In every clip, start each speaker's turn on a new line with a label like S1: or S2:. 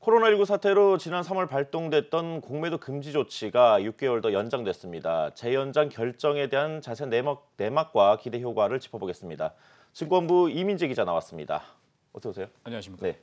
S1: 코로나19 사태로 지난 3월 발동됐던 공매도 금지 조치가 6개월 더 연장됐습니다. 재연장 결정에 대한 자세한 내막과 기대 효과를 짚어보겠습니다. 증권부 이민재 기자 나왔습니다. 어서 오세요.
S2: 안녕하십니까.
S1: 네.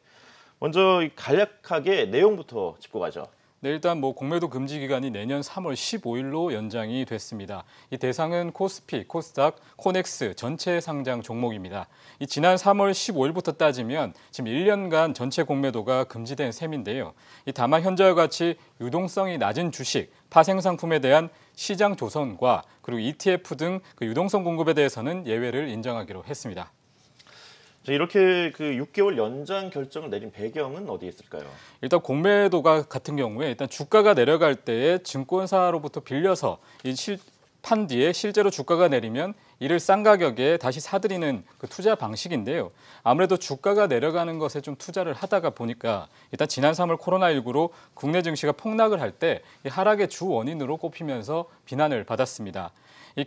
S1: 먼저 간략하게 내용부터 짚고 가죠.
S2: 네, 일단 공매도 금지 기간이 내년 3월 15일로 연장이 됐습니다. 이 대상은 코스피, 코스닥, 코넥스 전체 상장 종목입니다. 이 지난 3월 15일부터 따지면 지금 1년간 전체 공매도가 금지된 셈인데요. 이 다만 현재와 같이 유동성이 낮은 주식, 파생 상품에 대한 시장 조성과 그리고 ETF 등 그 유동성 공급에 대해서는 예외를 인정하기로 했습니다.
S1: 이렇게 6개월 연장 결정을 내린 배경은 어디에 있을까요?
S2: 일단 공매도가 같은 경우에 일단 주가가 내려갈 때에 증권사로부터 빌려서 판 뒤에 실제로 주가가 내리면 이를 싼 가격에 다시 사들이는 그 투자 방식인데요. 아무래도 주가가 내려가는 것에 좀 투자를 하다가 보니까 일단 지난 3월 코로나19로 국내 증시가 폭락을 할 때 이 하락의 주 원인으로 꼽히면서 비난을 받았습니다.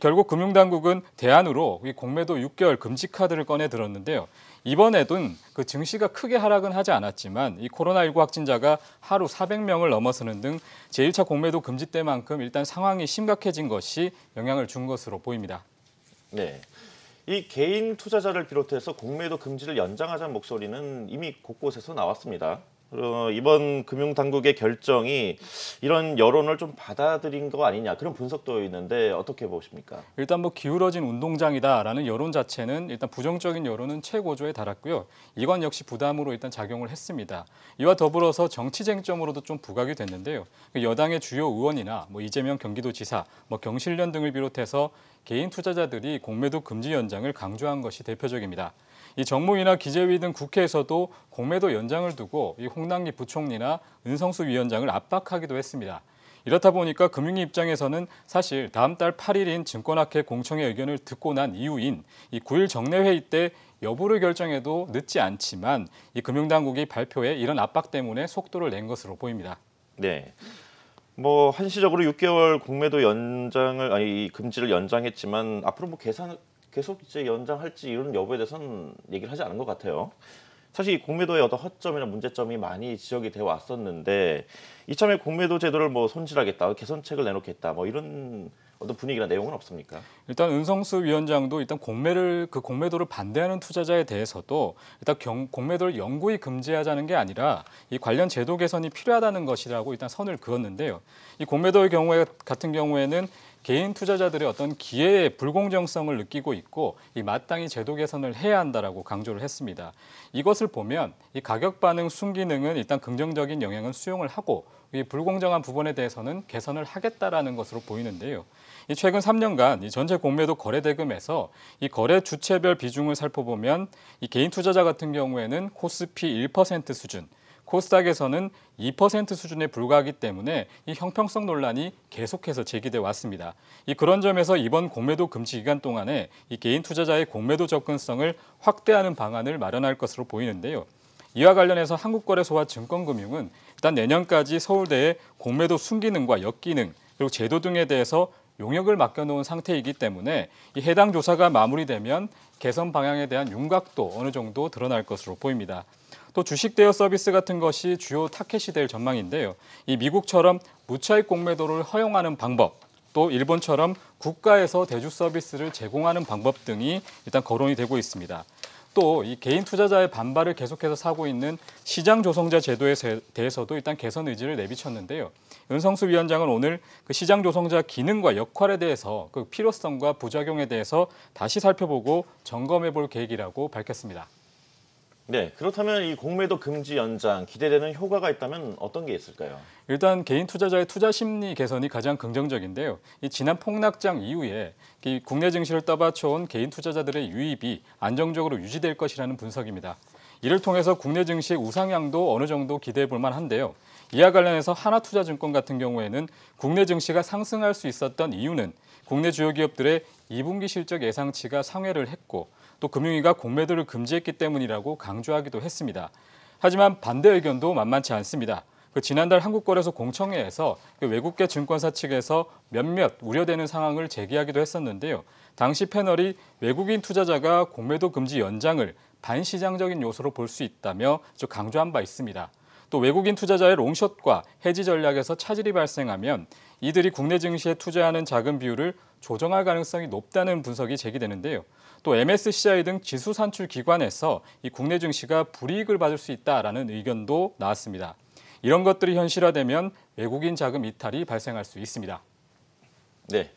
S2: 결국 금융당국은 대안으로 이 공매도 6개월 금지 카드를 꺼내 들었는데요. 이번에도 그 증시가 크게 하락은 하지 않았지만 이 코로나19 확진자가 하루 400명을 넘어서는 등 제1차 공매도 금지 때만큼 일단 상황이 심각해진 것이 영향을 준 것으로 보입니다.
S1: 네. 이 개인 투자자를 비롯해서 공매도 금지를 연장하자는 목소리는 이미 곳곳에서 나왔습니다. 이번 금융당국의 결정이 이런 여론을 좀 받아들인 거 아니냐 그런 분석도 있는데 어떻게 보십니까?
S2: 일단 기울어진 운동장이다라는 여론 자체는 일단 부정적인 여론은 최고조에 달았고요. 이건 역시 부담으로 일단 작용을 했습니다. 이와 더불어서 정치 쟁점으로도 좀 부각이 됐는데요. 여당의 주요 의원이나 이재명 경기도지사, 경실련 등을 비롯해서 개인 투자자들이 공매도 금지 연장을 강조한 것이 대표적입니다. 이 정무위나 기재위 등 국회에서도 공매도 연장을 두고 이 홍남기 부총리나 은성수 위원장을 압박하기도 했습니다. 이렇다 보니까 금융위 입장에서는 사실 다음 달 8일인 증권학회 공청회 의견을 듣고 난 이후인 이 9일 정례회의 때 여부를 결정해도 늦지 않지만 이 금융당국이 발표에 이런 압박 때문에 속도를 낸 것으로 보입니다.
S1: 네. 한시적으로 6개월 공매도 연장을 금지를 연장했지만 앞으로 계속 이제 연장할지 이런 여부에 대해서는 얘기를 하지 않은 것 같아요. 사실 이 공매도의 어떤 허점이나 문제점이 많이 지적이 되어 왔었는데 이참에 공매도 제도를 손질하겠다, 개선책을 내놓겠다, 이런 어떤 분위기나 내용은 없습니까?
S2: 일단 은성수 위원장도 일단 공매도를 반대하는 투자자에 대해서도 일단 공매도를 영구히 금지하자는 게 아니라 이 관련 제도 개선이 필요하다는 것이라고 일단 선을 그었는데요. 이 공매도의 같은 경우에는 개인 투자자들의 어떤 기회의 불공정성을 느끼고 있고 이 마땅히 제도 개선을 해야 한다라고 강조를 했습니다. 이것을 보면 이 가격 반응 순기능은 일단 긍정적인 영향은 수용을 하고 이 불공정한 부분에 대해서는 개선을 하겠다라는 것으로 보이는데요. 이 최근 3년간 이 전체 공매도 거래 대금에서 이 거래 주체별 비중을 살펴보면 이 개인 투자자 같은 경우에는 코스피 1% 수준, 코스닥에서는 2% 수준에 불과하기 때문에 이 형평성 논란이 계속해서 제기돼 왔습니다. 그런 점에서 이번 공매도 금지 기간 동안에 이 개인 투자자의 공매도 접근성을 확대하는 방안을 마련할 것으로 보이는데요. 이와 관련해서 한국거래소와 증권금융은 일단 내년까지 서울대에 공매도 순기능과 역기능 그리고 제도 등에 대해서 용역을 맡겨놓은 상태이기 때문에 이 해당 조사가 마무리되면 개선 방향에 대한 윤곽도 어느 정도 드러날 것으로 보입니다. 또 주식 대여 서비스 같은 것이 주요 타켓이 될 전망인데요. 이 미국처럼 무차익 공매도를 허용하는 방법, 또 일본처럼 국가에서 대주 서비스를 제공하는 방법 등이 일단 거론이 되고 있습니다. 또 이 개인 투자자의 반발을 계속해서 사고 있는 시장 조성자 제도에 대해서도 일단 개선 의지를 내비쳤는데요. 은성수 위원장은 오늘 그 시장 조성자 기능과 역할에 대해서 그 필요성과 부작용에 대해서 다시 살펴보고 점검해 볼 계획이라고 밝혔습니다.
S1: 네, 그렇다면 이 공매도 금지 연장 기대되는 효과가 있다면 어떤 게 있을까요?
S2: 일단 개인 투자자의 투자 심리 개선이 가장 긍정적인데요. 이 지난 폭락장 이후에 이 국내 증시를 떠받쳐온 개인 투자자들의 유입이 안정적으로 유지될 것이라는 분석입니다. 이를 통해서 국내 증시의 우상향도 어느 정도 기대해 볼 만한데요. 이와 관련해서 하나투자증권 같은 경우에는 국내 증시가 상승할 수 있었던 이유는 국내 주요 기업들의 2분기 실적 예상치가 상회를 했고 또 금융위가 공매도를 금지했기 때문이라고 강조하기도 했습니다. 하지만 반대 의견도 만만치 않습니다. 지난달 한국거래소 공청회에서 외국계 증권사 측에서 몇몇 우려되는 상황을 제기하기도 했었는데요. 당시 패널이 외국인 투자자가 공매도 금지 연장을 반시장적인 요소로 볼 수 있다며 강조한 바 있습니다. 또 외국인 투자자의 롱숏과 해지 전략에서 차질이 발생하면 이들이 국내 증시에 투자하는 자금 비율을 조정할 가능성이 높다는 분석이 제기되는데요. 또 MSCI 등 지수 산출 기관에서 이 국내 증시가 불이익을 받을 수 있다라는 의견도 나왔습니다. 이런 것들이 현실화되면 외국인 자금 이탈이 발생할 수 있습니다.
S1: 네.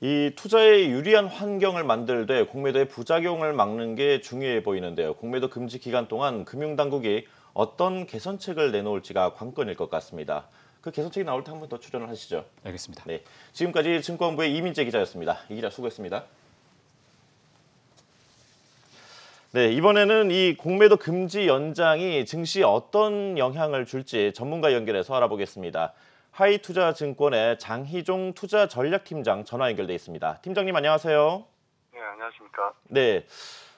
S1: 이 투자에 유리한 환경을 만들되 공매도의 부작용을 막는 게 중요해 보이는데요. 공매도 금지 기간 동안 금융당국이 어떤 개선책을 내놓을지가 관건일 것 같습니다. 그 개선책이 나올 때 한 번 더 출연을 하시죠.
S2: 알겠습니다.
S1: 네. 지금까지 증권부의 이민재 기자였습니다. 이 기자 수고했습니다. 네, 이번에는 이 공매도 금지 연장이 증시에 어떤 영향을 줄지 전문가 연결해서 알아보겠습니다. 하이투자증권의 장희종 투자전략팀장 전화 연결돼 있습니다. 팀장님 안녕하세요.
S3: 네, 안녕하십니까.
S1: 네,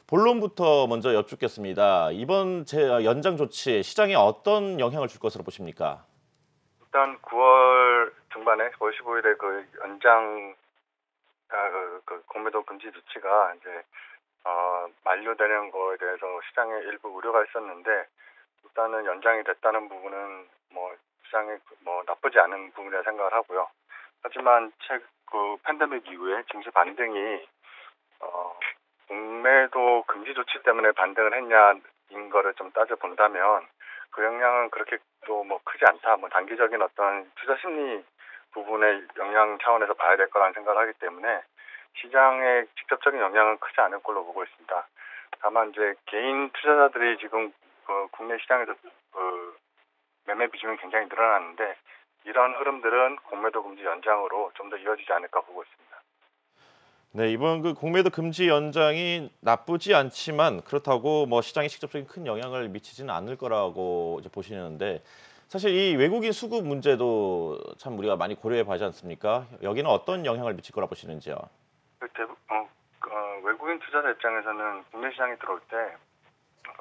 S1: 본론부터 먼저 여쭙겠습니다. 이번 연장 조치 시장에 어떤 영향을 줄 것으로 보십니까?
S3: 일단 9월 중반에 9월 15일에 그 연장 그 공매도 금지 조치가 이제 만료되는 거에 대해서 시장에 일부 우려가 있었는데 일단은 연장이 됐다는 부분은 뭐 시장에 뭐 나쁘지 않은 부분이라 생각을 하고요. 하지만 그 팬데믹 이후에 증시 반등이 공매도 금지 조치 때문에 반등을 했냐인 거를 좀 따져 본다면 그 영향은 그렇게 또 뭐 크지 않다. 뭐 단기적인 어떤 투자 심리 부분의 영향 차원에서 봐야 될 거라는 생각을 하기 때문에 시장에 직접적인 영향은 크지 않을 걸로 보고 있습니다. 다만 이제 개인 투자자들이 지금 국내 시장에서 매매 비중이 굉장히 늘어났는데 이런 흐름들은 공매도 금지 연장으로 좀 더 이어지지 않을까 보고 있습니다.
S1: 네, 이번 그 공매도 금지 연장이 나쁘지 않지만 그렇다고 뭐 시장에 직접적인 큰 영향을 미치지는 않을 거라고 이제 보시는데 사실 이 외국인 수급 문제도 참 우리가 많이 고려해 봐야지 않습니까? 여기는 어떤 영향을 미칠 거라 보시는지요?
S3: 외국인 투자자 입장에서는 국내 시장에 들어올 때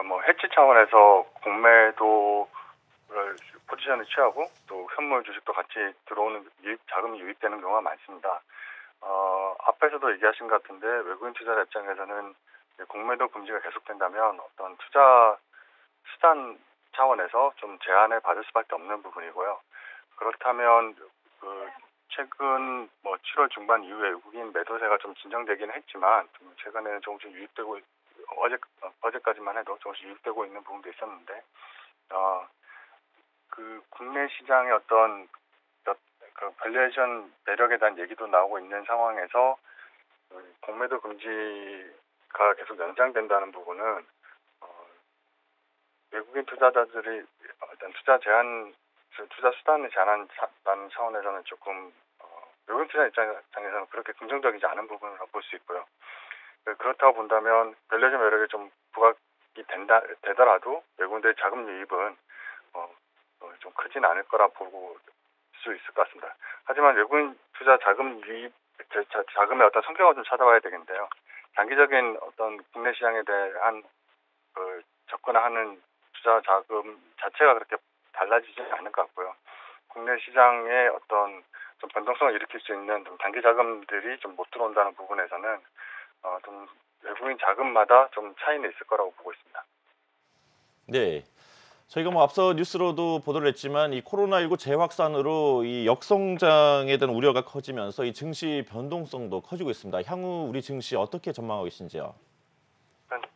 S3: 뭐 해치 차원에서 공매도를 포지션을 취하고 또 현물 주식도 같이 들어오는 자금이 유입되는 경우가 많습니다. 앞에서도 얘기하신 것 같은데 외국인 투자자 입장에서는 공매도 금지가 계속된다면 어떤 투자 수단 차원에서 좀 제한을 받을 수밖에 없는 부분이고요. 그렇다면 최근 뭐 7월 중반 이후에 외국인 매도세가 좀 진정되긴 했지만 좀 최근에는 조금씩 유입되고 어제까지만 해도 조금씩 유입되고 있는 부분도 있었는데 그 국내 시장의 어떤 그 밸류에이션 매력에 대한 얘기도 나오고 있는 상황에서 공매도 금지가 계속 연장된다는 부분은 외국인 투자자들이 어떤 투자 수단을 제한하는 차원에서는 조금 외국인 투자 입장에서는 그렇게 긍정적이지 않은 부분으로 볼 수 있고요. 그렇다고 본다면 밸류에이션 매력이 좀 부각이 되더라도 외국인들의 자금 유입은 좀 크진 않을 거라 보고 수 있을 것 같습니다. 하지만 외국인 투자 자금 유입, 자금의 어떤 성격을 좀 찾아봐야 되겠는데요. 단기적인 어떤 국내 시장에 대한 접근하는 투자 자금 자체가 그렇게 달라지지는 않을 것 같고요. 국내 시장의 어떤 좀 변동성을 일으킬 수 있는 좀 단기 자금들이 좀 못 들어온다는 부분에서는 좀 외국인 자금마다 좀 차이는 있을 거라고 보고 있습니다.
S1: 네. 저희가 뭐 앞서 뉴스로도 보도를 했지만 이 코로나19 재확산으로 이 역성장에 대한 우려가 커지면서 이 증시 변동성도 커지고 있습니다. 향후 우리 증시 어떻게 전망하고 계신지요?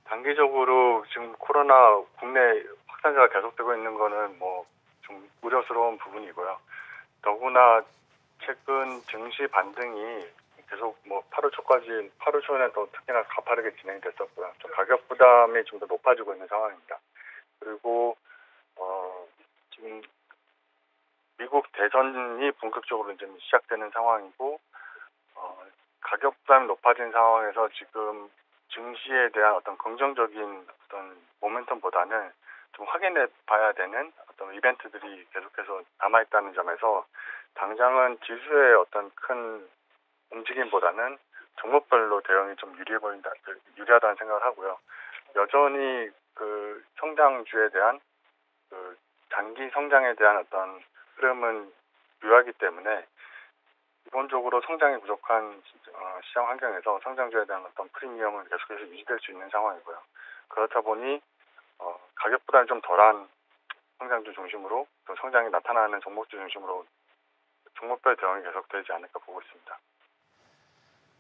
S3: 단기적으로 지금 코로나 국내 확산세가 계속되고 있는 거는 뭐 좀 우려스러운 부분이고요. 더구나 최근 증시 반등이 계속 뭐 8월 초에는 또 특히나 가파르게 진행됐었고요. 좀 가격 부담이 좀 더 높아지고 있는 상황입니다. 그리고 지금 미국 대선이 본격적으로 이제 시작되는 상황이고 가격 부담이 높아진 상황에서 지금 증시에 대한 어떤 긍정적인 어떤 모멘텀보다는 좀 확인해 봐야 되는 어떤 이벤트들이 계속해서 남아 있다는 점에서 당장은 지수의 어떤 큰 움직임보다는 종목별로 대응이 좀 유리하다는 생각을 하고요. 여전히 그 성장주에 대한 그 단기 성장에 대한 어떤 흐름은 유효하기 때문에 기본적으로 성장이 부족한 시장 환경에서 성장주에 대한 어떤 프리미엄은 계속해서 유지될 수 있는 상황이고요. 그렇다 보니 가격 부담이 좀 덜한 성장주 중심으로 또 성장이 나타나는 종목주 중심으로 종목별 대응이 계속되지 않을까 보고 있습니다.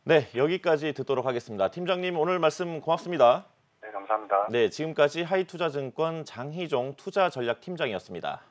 S1: 네, 여기까지 듣도록 하겠습니다. 팀장님 오늘 말씀 고맙습니다.
S3: 네, 감사합니다.
S1: 네, 지금까지 하이투자증권 장희종 투자전략팀장이었습니다.